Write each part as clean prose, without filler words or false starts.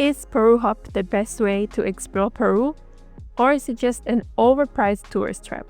Is Peru Hop the best way to explore Peru? Or is it just an overpriced tourist trap?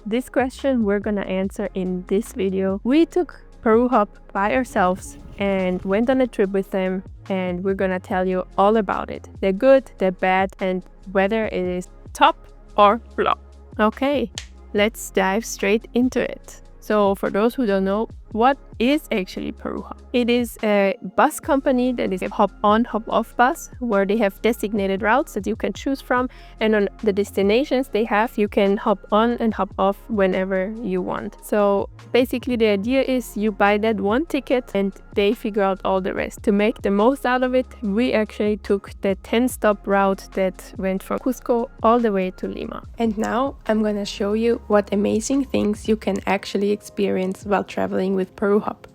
This question we're gonna answer in this video. We took Peru Hop by ourselves and went on a trip with them, and we're gonna tell you all about it. The good, the bad, and whether it is top or flop. Okay, let's dive straight into it. So for those who don't know, what is actually Peru Hop? It is a bus company that is a hop-on, hop-off bus where they have designated routes that you can choose from, and on the destinations they have, you can hop on and hop off whenever you want. So basically the idea is you buy that one ticket and they figure out all the rest. To make the most out of it, we actually took the 10-stop route that went from Cusco all the way to Lima. And now I'm gonna show you what amazing things you can actually experience while traveling with Peru Hop.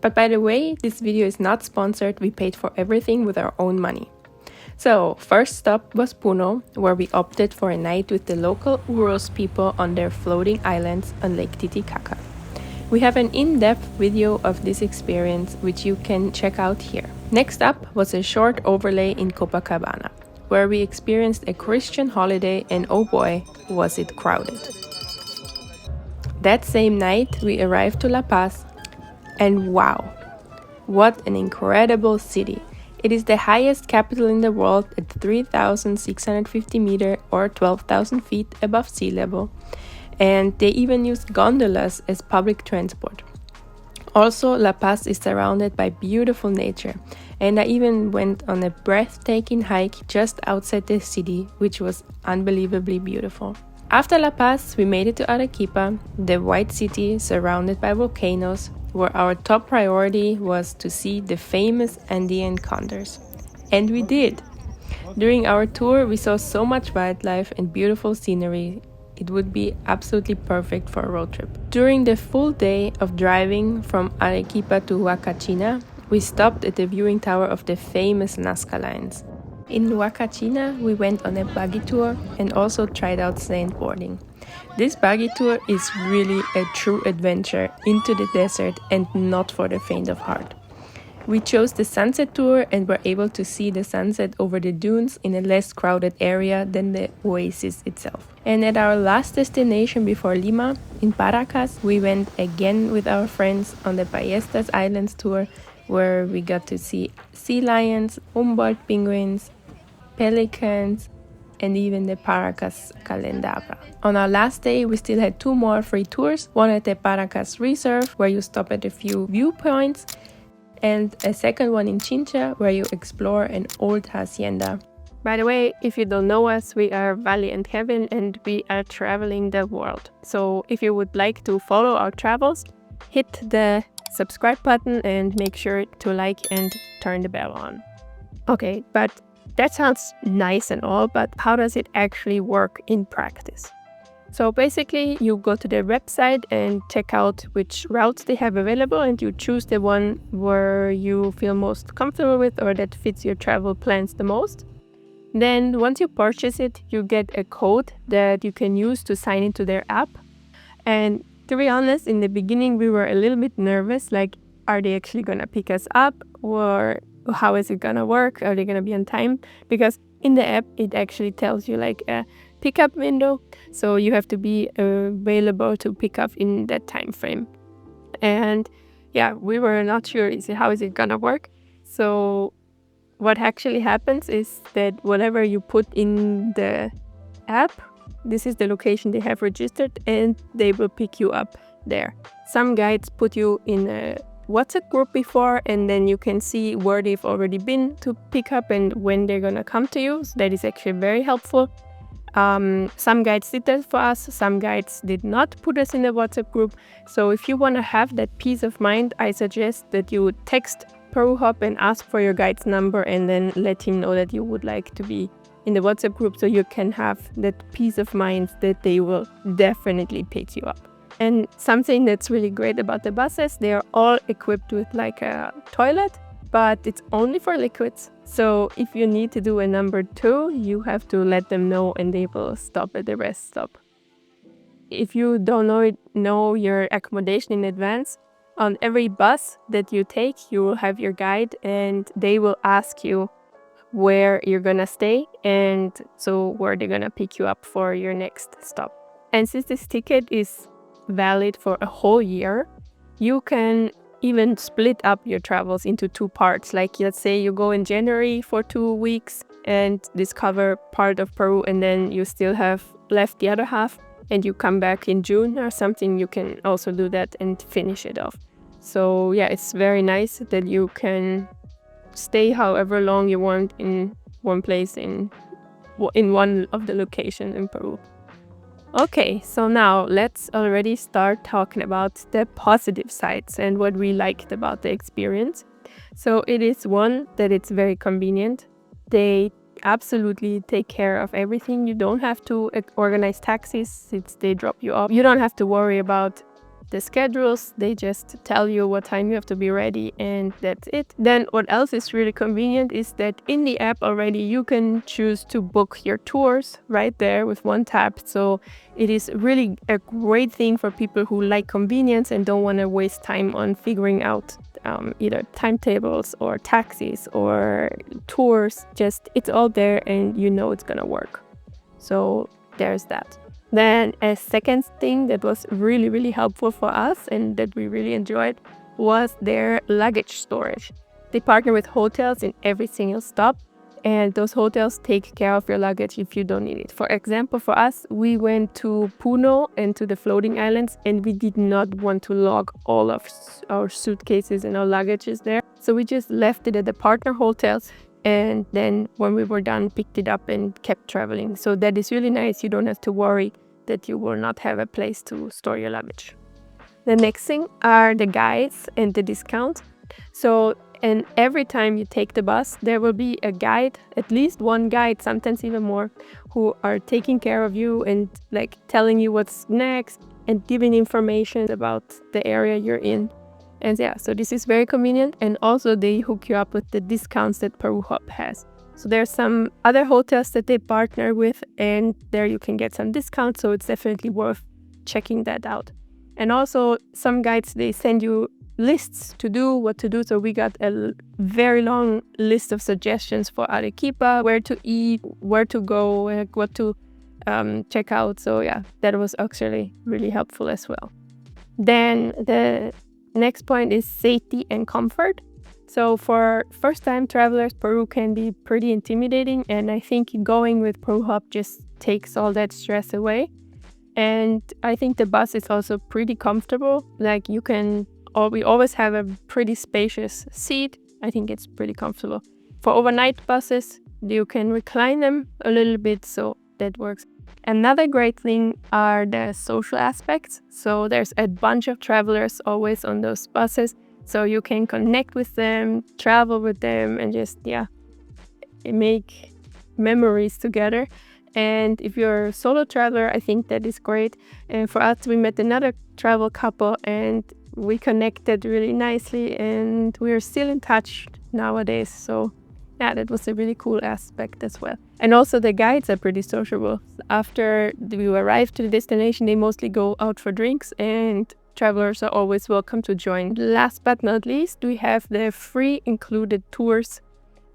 But by the way, this video is not sponsored, we paid for everything with our own money. So, first stop was Puno, where we opted for a night with the local Urus people on their floating islands on Lake Titicaca. We have an in-depth video of this experience which you can check out here. Next up was a short overlay in Copacabana, where we experienced a Christian holiday, and oh boy, was it crowded. That same night we arrived to La Paz, and wow, what an incredible city. It is the highest capital in the world at 3,650 meters or 12,000 feet above sea level, and they even use gondolas as public transport. Also, La Paz is surrounded by beautiful nature, and I even went on a breathtaking hike just outside the city, which was unbelievably beautiful. After La Paz, we made it to Arequipa, the white city surrounded by volcanoes, where our top priority was to see the famous Andean condors. And we did! During our tour, we saw so much wildlife and beautiful scenery. It would be absolutely perfect for a road trip. During the full day of driving from Arequipa to Huacachina, we stopped at the viewing tower of the famous Nazca Lines. In Huacachina, we went on a buggy tour and also tried out sandboarding. This buggy tour is really a true adventure into the desert and not for the faint of heart. We chose the sunset tour and were able to see the sunset over the dunes in a less crowded area than the oasis itself. And at our last destination before Lima, in Paracas, we went again with our friends on the Ballestas Islands tour, where we got to see sea lions, Humboldt penguins, pelicans, and even the Paracas calendabra. On our last day, we still had 2 more free tours, one at the Paracas Reserve, where you stop at a few viewpoints, and a second one in Chincha, where you explore an old hacienda. By the way, if you don't know us, we are Valley and Kevin, and we are traveling the world. So if you would like to follow our travels, hit the subscribe button and make sure to like and turn the bell on. Okay, but that sounds nice and all, but how does it actually work in practice? So basically, you go to their website and check out which routes they have available, and you choose the one where you feel most comfortable with or that fits your travel plans the most. Then once you purchase it, you get a code that you can use to sign into their app. And to be honest, in the beginning, we were a little bit nervous, like, are they actually gonna pick us up, or how is it gonna work? Are they gonna be on time? Because in the app, it actually tells you like a pickup window, so you have to be available to pick up in that time frame. And yeah, we were not sure how is it gonna work. So what actually happens is that whatever you put in the app, this is the location they have registered, and they will pick you up there. Some guides put you in a WhatsApp group before, and then you can see where they've already been to pick up and when they're gonna come to you. So that is actually very helpful. Some guides did that for us, some guides did not put us in the WhatsApp group. So if you want to have that peace of mind, I suggest that you text Peru Hop and ask for your guide's number, and then let him know that you would like to be in the WhatsApp group, so you can have that peace of mind that they will definitely pick you up. And something that's really great about the buses, they are all equipped with like a toilet, but it's only for liquids. So if you need to do a number 2, you have to let them know and they will stop at the rest stop. If you don't know your accommodation in advance, on every bus that you take, you will have your guide and they will ask you where you're gonna stay and so where they're gonna pick you up for your next stop. And since this ticket is valid for a whole year, you can even split up your travels into 2 parts. Like, let's say you go in January for 2 weeks and discover part of Peru, and then you still have left the other half and you come back in June or something. You can also do that and finish it off. So yeah, it's very nice that you can stay however long you want in one place in one of the locations in Peru. Okay, so now let's already start talking about the positive sides and what we liked about the experience. So it is one that it's very convenient. They absolutely take care of everything. You don't have to organize taxis since they drop you off. You don't have to worry about the schedules. They just tell you what time you have to be ready and that's it. Then what else is really convenient is that in the app already you can choose to book your tours right there with one tap. So it is really a great thing for people who like convenience and don't want to waste time on figuring out either timetables or taxis or tours. Just it's all there and you know it's gonna work. So there's that. Then a second thing that was really, really helpful for us and that we really enjoyed was their luggage storage. They partner with hotels in every single stop, and those hotels take care of your luggage if you don't need it. For example, for us, we went to Puno and to the floating islands, and we did not want to log all of our suitcases and our luggages there. So we just left it at the partner hotels. And then when we were done, picked it up and kept traveling. So that is really nice. You don't have to worry that you will not have a place to store your luggage. The next thing are the guides and the discounts. So, and every time you take the bus, there will be a guide, at least one guide, sometimes even more, who are taking care of you and like telling you what's next and giving information about the area you're in. And yeah, so this is very convenient, and also they hook you up with the discounts that Peru Hop has. So there's some other hotels that they partner with, and there you can get some discounts, so it's definitely worth checking that out. And also some guides, they send you lists to do, what to do. So we got a very long list of suggestions for Arequipa, where to eat, where to go, what to check out. So yeah, that was actually really helpful as well. Then the next point is safety and comfort. So for first-time travelers, Peru can be pretty intimidating, and I think going with Peru Hop just takes all that stress away. And I think the bus is also pretty comfortable. Like we always have a pretty spacious seat. I think it's pretty comfortable. For overnight buses, you can recline them a little bit, so that works. Another great thing are the social aspects. So there's a bunch of travelers always on those buses. So you can connect with them, travel with them, and just, make memories together. And if you're a solo traveler, I think that is great. And for us, we met another travel couple and we connected really nicely, and we're still in touch nowadays. So yeah, that was a really cool aspect as well. And also the guides are pretty sociable. After we arrive to the destination, they mostly go out for drinks, and travelers are always welcome to join. Last but not least, we have the free included tours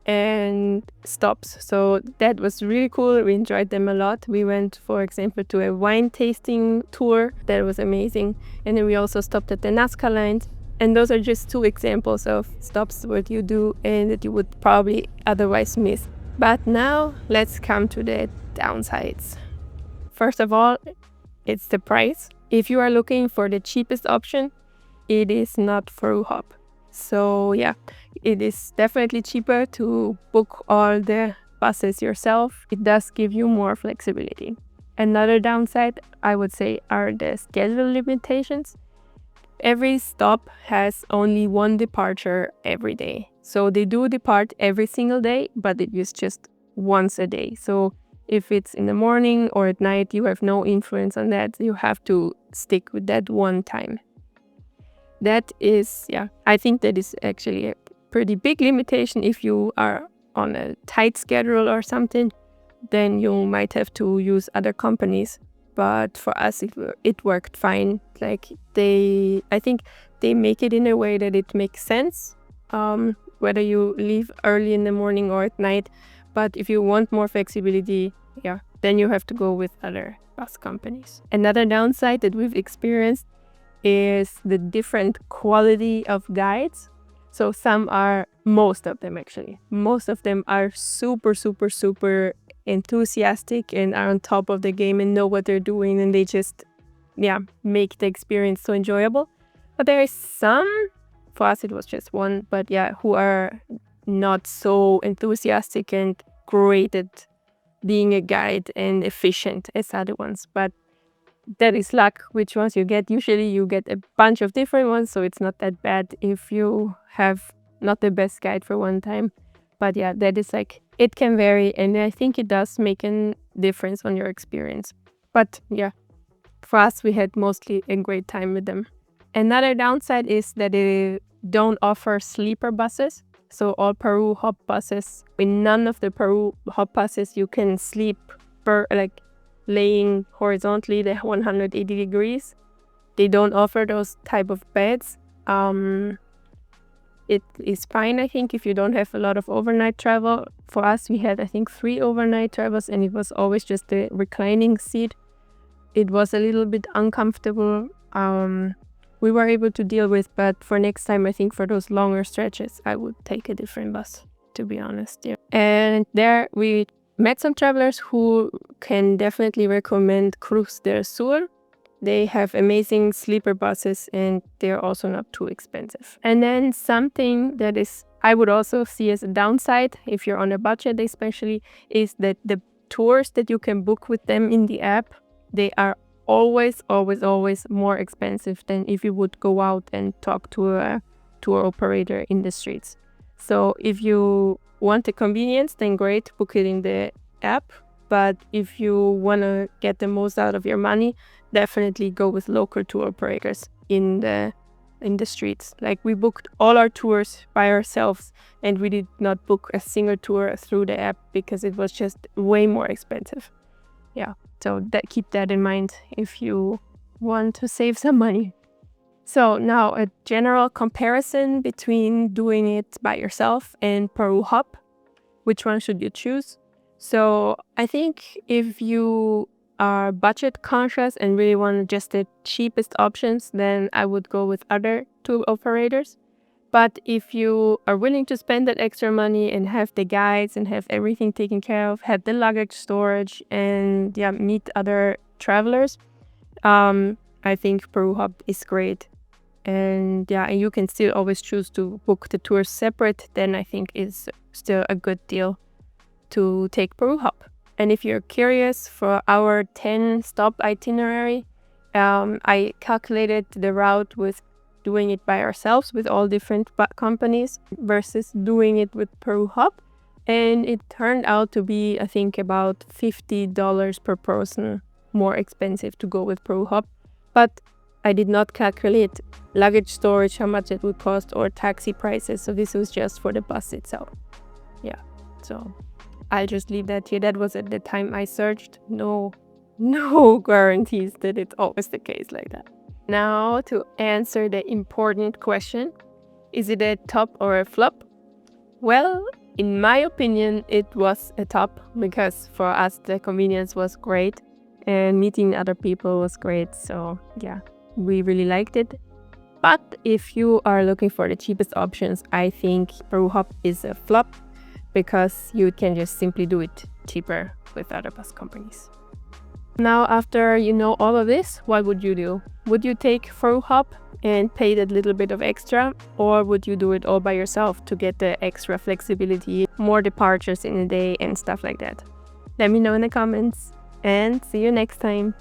and stops. So that was really cool. We enjoyed them a lot. We went, for example, to a wine tasting tour. That was amazing. And then we also stopped at the Nazca Lines. And those are just 2 examples of stops what you do and that you would probably otherwise miss. But now let's come to the downsides. First of all, it's the price. If you are looking for the cheapest option, it is not Peru Hop. So yeah, it is definitely cheaper to book all the buses yourself. It does give you more flexibility. Another downside, I would say, are the schedule limitations. Every stop has only one departure every day. So they do depart every single day, but it is just once a day. So if it's in the morning or at night, you have no influence on that. You have to stick with that one time. That is, I think that is actually a pretty big limitation. If you are on a tight schedule or something, then you might have to use other companies. But for us, it worked fine. Like I think they make it in a way that it makes sense. whether you leave early in the morning or at night. But if you want more flexibility, yeah, then you have to go with other bus companies. Another downside that we've experienced is the different quality of guides. So most of them are super, super, super enthusiastic and are on top of the game and know what they're doing, and they just, make the experience so enjoyable. But there is some, for us it was just one, but who are not so enthusiastic and great at being a guide and efficient as other ones. But that is luck which ones you get. Usually you get a bunch of different ones, so it's not that bad if you have not the best guide for one time. But that is it can vary, and I think it does make a difference on your experience. But for us, we had mostly a great time with them. Another downside is that they don't offer sleeper buses. So all Peru Hop buses, in none of the Peru Hop buses you can sleep laying horizontally the 180 degrees. They don't offer those type of beds. It is fine, I think, if you don't have a lot of overnight travel. For us, we had, I think, 3 overnight travels, and it was always just the reclining seat. It was a little bit uncomfortable. We were able to deal with, but for next time, I think for those longer stretches, I would take a different bus, to be honest. Yeah. And there we met some travelers who can definitely recommend Cruz del Sur. They have amazing sleeper buses, and they're also not too expensive. And then something that is, I would also see as a downside, if you're on a budget especially, is that the tours that you can book with them in the app, they are always more expensive than if you would go out and talk to a tour operator in the streets. So if you want the convenience, then great, book it in the app. But if you want to get the most out of your money, definitely go with local tour operators in the streets. We booked all our tours by ourselves, and we did not book a single tour through the app because it was just way more expensive. So keep that in mind if you want to save some money. So now a general comparison between doing it by yourself and Peru Hop. Which one should you choose? So I think if you are budget conscious and really want just the cheapest options, then I would go with other tour operators. But if you are willing to spend that extra money and have the guides and have everything taken care of, have the luggage storage, and meet other travelers, I think Peru Hop is great. And you can still always choose to book the tours separate. Then I think is still a good deal to take Peru Hop. And if you're curious, for our 10-stop itinerary, I calculated the route with doing it by ourselves with all different companies versus doing it with Peru Hop. And it turned out to be, I think, about $50 per person more expensive to go with Peru Hop. But I did not calculate luggage storage, how much it would cost, or taxi prices. So this was just for the bus itself. So I'll just leave that here. That was at the time I searched. No guarantees that it's always the case like that. Now to answer the important question, is it a top or a flop? Well, in my opinion, it was a top because for us the convenience was great and meeting other people was great. So we really liked it. But if you are looking for the cheapest options, I think Peru Hop is a flop because you can just simply do it cheaper with other bus companies. Now, after you know all of this, what would you do? Would you take Peru Hop and pay that little bit of extra, or would you do it all by yourself to get the extra flexibility, more departures in a day and stuff like that? Let me know in the comments, and see you next time.